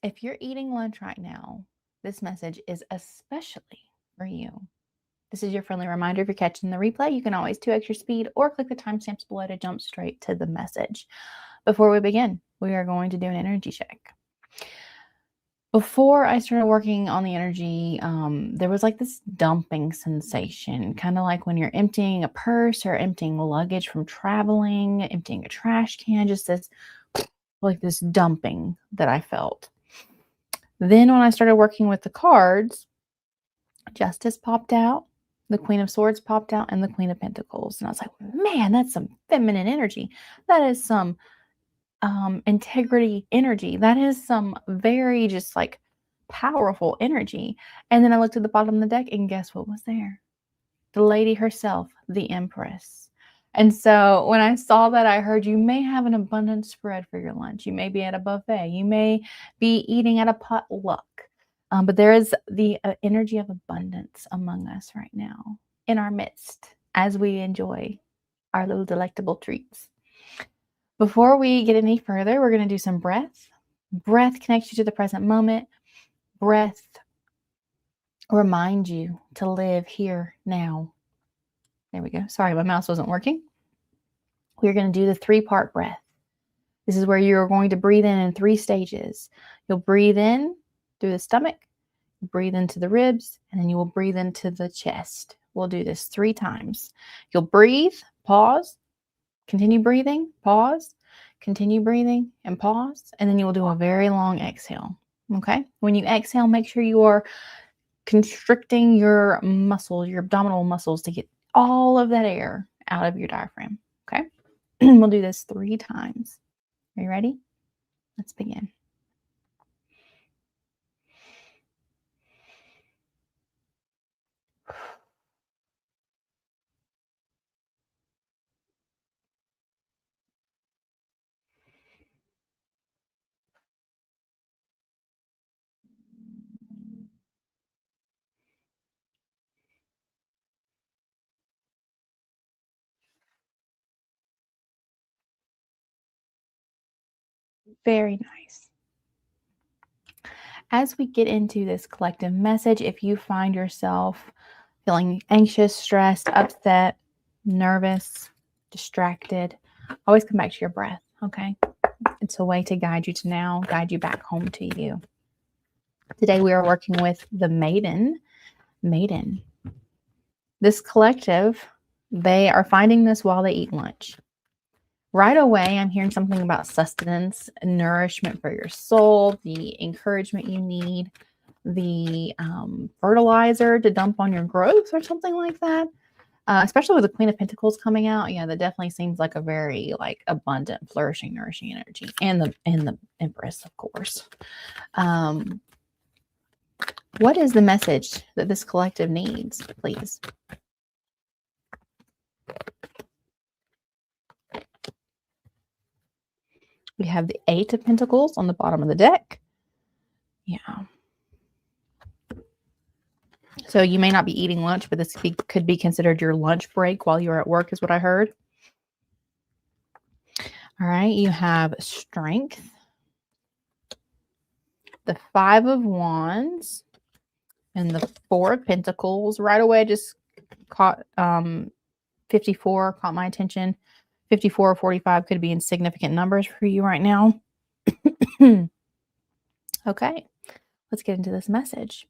If you're eating lunch right now, this message is especially for you. This is your friendly reminder. If you're catching the replay, you can always 2x your speed or click the timestamps below to jump straight to the message. Before we begin, we are going to do an energy check. Before I started working on the energy, there was like this dumping sensation, kind of like when you're emptying a purse or emptying luggage from traveling, emptying a trash can, just this like this dumping that I felt. Then when I started working with the cards, Justice popped out, the Queen of Swords popped out, and the Queen of Pentacles. And I was like, man, that's some feminine energy. That is some integrity energy. That is some very just like powerful energy. And then I looked at the bottom of the deck, and guess what was there? The lady herself, the Empress. And so when I saw that, I heard you may have an abundant spread for your lunch. You may be at a buffet. You may be eating at a potluck. But there is the energy of abundance among us right now in our midst as we enjoy our little delectable treats. Before we get any further, we're going to do some breath. Breath connects you to the present moment. Breath reminds you to live here now. There we go. Sorry, my mouse wasn't working. We're going to do the 3-part breath. This is where you're going to breathe in 3 stages. You'll breathe in through the stomach, breathe into the ribs, and then you will breathe into the chest. We'll do this 3 times. You'll breathe, pause, continue breathing, pause, continue breathing, and pause. And then you will do a very long exhale. Okay? When you exhale, make sure you are constricting your muscles, your abdominal muscles, to get all of that air out of your diaphragm. Okay? We'll do this 3 times. Are you ready? Let's begin. Very nice. As we get into this collective message, if you find yourself feeling anxious, stressed, upset, nervous, distracted, always come back to your breath, okay? It's a way to guide you to now, guide you back home to you. Today we are working with the Maiden. This collective, they are finding this while they eat lunch. Right away, I'm hearing something about sustenance, nourishment for your soul, the encouragement you need, the fertilizer to dump on your growth or something like that. Especially with the Queen of Pentacles coming out, yeah, that definitely seems like a very like abundant, flourishing, nourishing energy, and the Empress, of course. What is the message that this collective needs, please? We have the 8 of Pentacles on the bottom of the deck. Yeah. So you may not be eating lunch, but this could be considered your lunch break while you're at work, is what I heard. All right. You have strength, the 5 of Wands, and the 4 of Pentacles. Right away, just caught 54, caught my attention. 54 or 45 could be in significant numbers for you right now. Okay, let's get into this message.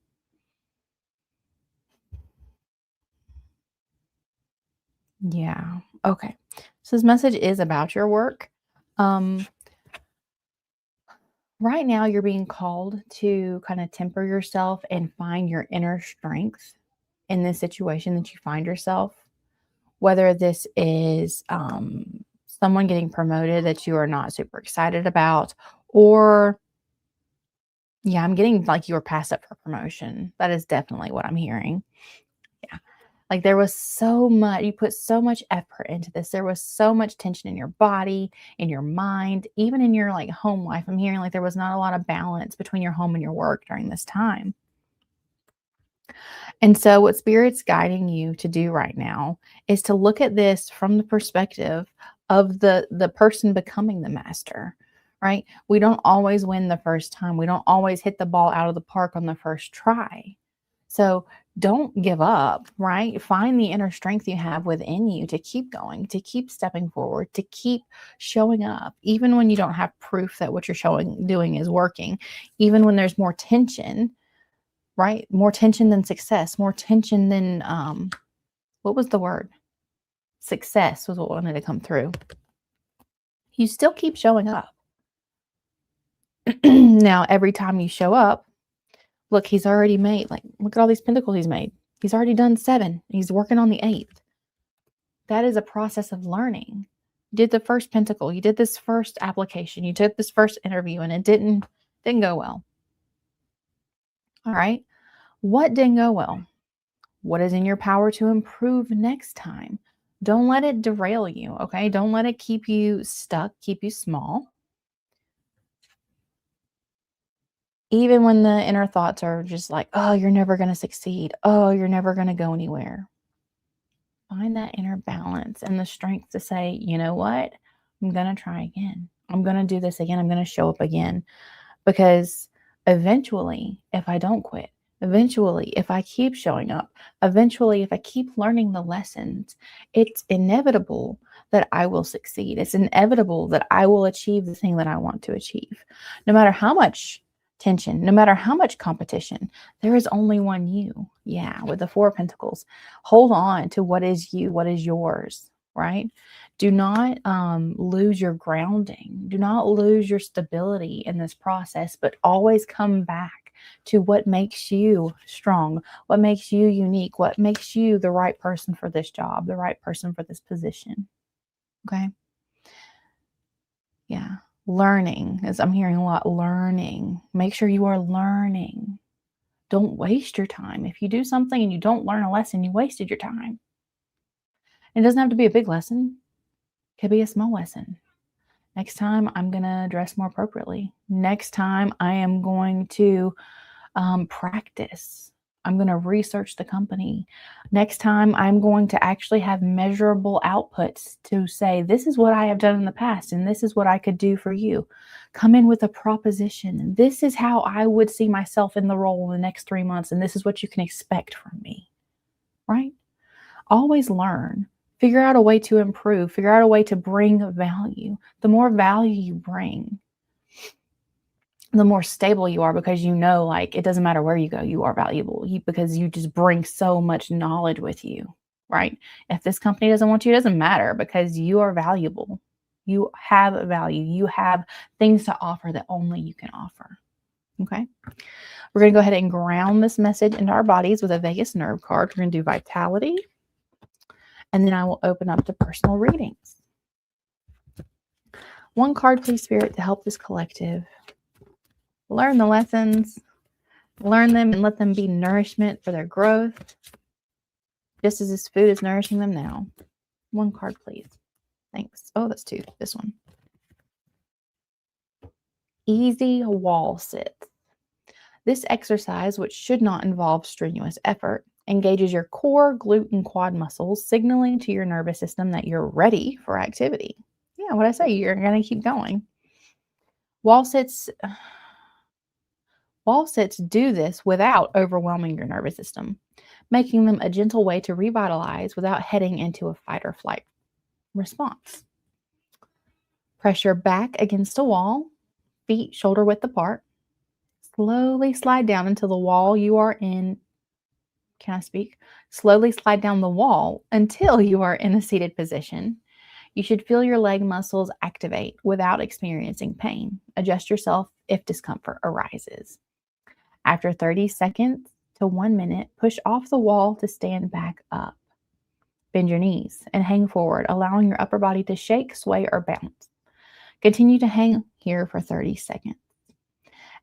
Yeah, okay. So this message is about your work. Right now, you're being called to kind of temper yourself and find your inner strength in this situation that you find yourself. Whether this is someone getting promoted that you are not super excited about, or yeah, I'm getting like you were passed up for promotion. That is definitely what I'm hearing. Yeah. Like there was so much, you put so much effort into this. There was so much tension in your body, in your mind, even in your like home life. I'm hearing like there was not a lot of balance between your home and your work during this time. And so what Spirit's guiding you to do right now is to look at this from the perspective of the person becoming the master, right? We don't always win the first time. We don't always hit the ball out of the park on the first try. So don't give up, right? Find the inner strength you have within you to keep going, to keep stepping forward, to keep showing up, even when you don't have proof that what you're doing is working, even when there's more tension, right? More tension than success, more tension than, what was the word? Success was what wanted to come through. You still keep showing up. Now, every time you show up, look, he's already made, like, look at all these pentacles he's made. He's already done 7. He's working on the 8th. That is a process of learning. You did the first pentacle. You did this first application. You took this first interview and it didn't go well. All right. What didn't go well? What is in your power to improve next time? Don't let it derail you. Okay. Don't let it keep you stuck, keep you small. Even when the inner thoughts are just like, oh, you're never going to succeed. Oh, you're never going to go anywhere. Find that inner balance and the strength to say, you know what? I'm going to try again. I'm going to do this again. I'm going to show up again. Because eventually, if I don't quit, eventually, if I keep showing up, eventually, if I keep learning the lessons, it's inevitable that I will succeed. It's inevitable that I will achieve the thing that I want to achieve. No matter how much tension, no matter how much competition, there is only one you. Yeah, with the 4 of Pentacles. Hold on to what is you, what is yours, right? Do not lose your grounding. Do not lose your stability in this process, but always come back to what makes you strong, what makes you unique, what makes you the right person for this job, the right person for this position. Okay? Yeah. Learning, as I'm hearing a lot, learning. Make sure you are learning. Don't waste your time. If you do something and you don't learn a lesson, you wasted your time. It doesn't have to be a big lesson. It could be a small lesson. Next time, I'm going to dress more appropriately. Next time, I am going to practice. I'm going to research the company. Next time, I'm going to actually have measurable outputs to say, this is what I have done in the past, and this is what I could do for you. Come in with a proposition. This is how I would see myself in the role in the next 3 months, and this is what you can expect from me, right? Always learn. Figure out a way to improve. Figure out a way to bring value. The more value you bring, the more stable you are, because you know, like, it doesn't matter where you go, you are valuable because you just bring so much knowledge with you, right? If this company doesn't want you, it doesn't matter, because you are valuable. You have value. You have things to offer that only you can offer. Okay. We're going to go ahead and ground this message into our bodies with a vagus nerve card. We're going to do vitality. And then I will open up to personal readings. One card, please, Spirit, to help this collective learn the lessons, learn them, and let them be nourishment for their growth, just as this food is nourishing them now. One card, please. Thanks. Oh, that's 2. This one. Easy wall sits. This exercise, which should not involve strenuous effort, engages your core, glute, and quad muscles, signaling to your nervous system that you're ready for activity. Yeah, what I say, you're going to keep going. Wall sits do this without overwhelming your nervous system, making them a gentle way to revitalize without heading into a fight or flight response. Press your back against a wall, feet shoulder width apart. Slowly slide down until the wall you are in. Can I speak? Slowly slide down the wall until you are in a seated position. You should feel your leg muscles activate without experiencing pain. Adjust yourself if discomfort arises. After 30 seconds to 1 minute, push off the wall to stand back up. Bend your knees and hang forward, allowing your upper body to shake, sway, or bounce. Continue to hang here for 30 seconds.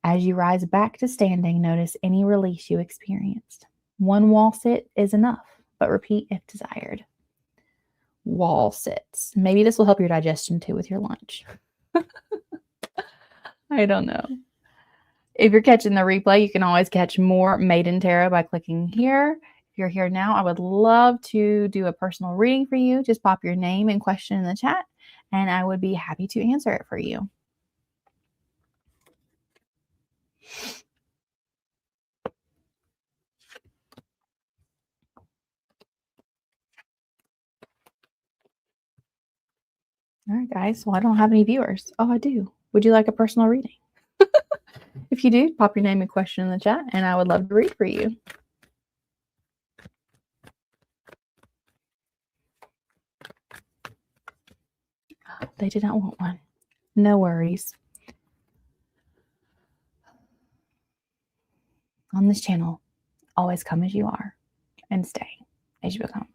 As you rise back to standing, notice any release you experienced. 1 wall sit is enough, but repeat if desired. Wall sits. Maybe this will help your digestion too with your lunch. I don't know. If you're catching the replay, you can always catch more Maiden Tarot by clicking here. If you're here now, I would love to do a personal reading for you. Just pop your name and question in the chat, and I would be happy to answer it for you. All right, guys. Well, I don't have any viewers. Oh, I do. Would you like a personal reading? If you do, pop your name and question in the chat, and I would love to read for you. They did not want one. No worries. On this channel, always come as you are and stay as you become.